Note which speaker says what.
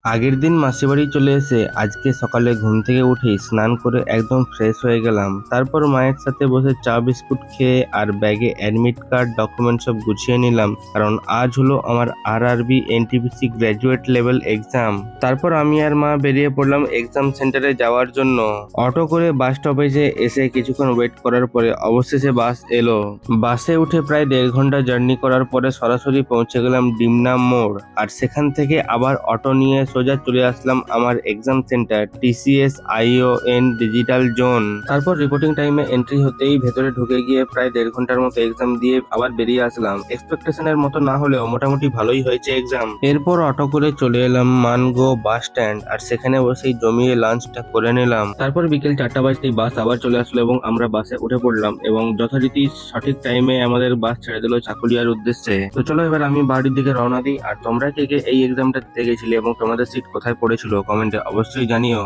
Speaker 1: আগের দিন মাসির বাড়ি চলে এসে আজকে সকালে ঘুম থেকে উঠেই স্নান করে একদম ফ্রেশ হয়ে গেলাম। তারপর মায়ের সাথে বসে চা বিস্কুট খেয়ে আর ব্যাগে অ্যাডমিট কার্ড ডকুমেন্ট সব গুছিয়ে নিলাম, কারণ আজ হলো আমার RRB NTPC graduate level exam. তারপর আমি আর মা বেরিয়ে পড়লাম এক্সাম সেন্টারে যাওয়ার জন্য। অটো করে বাস স্টপেজে এসে কিছুক্ষণ ওয়েট করার পরে অবশেষে বাস এলো। বাসে উঠে প্রায় 1.5 ঘন্টা জার্নি করার পরে সরাসরি পৌঁছে গেলাম ডিমনাম মোড়, আর সেখান থেকে আবার অটো নিয়ে সোজা চলে আসলাম আমার exam centre TCS ION digital zone. তারপর রিপোর্টিং টাইমে এন্ট্রি হতেই ভেতরে ঢুকে গিয়ে প্রায় 1.5 ঘন্টার মতো এক্সাম দিয়ে আবার বেরিয়ে আসলাম। এক্সপেকটেশনের মতো না হলেও মোটামুটি ভালোই হয়েছে এক্সাম। এরপর অটো করে চলে এলাম মানগো বাস স্ট্যান্ড, আর সেখানে বসেই জমিয়ে লাঞ্চটা করে নিলাম। তারপর বিকেল 4টা বাজতেই বাস আবার চলে আসলো এবং আমরা বাসে উঠে পড়লাম এবং যথারীতি সঠিক টাইমে আমাদের বাস ছেড়ে দিল চাকুলিয়ার উদ্দেশ্যে। তো চলো এবার আমি বাড়ির দিকে রওনা দিই। আর তোমরা কে কে এই এক্সামটা দিতে গেছিলে এবং তোমাদের সিট কোথায় পড়েছিল কমেন্টে অবশ্যই জানিও।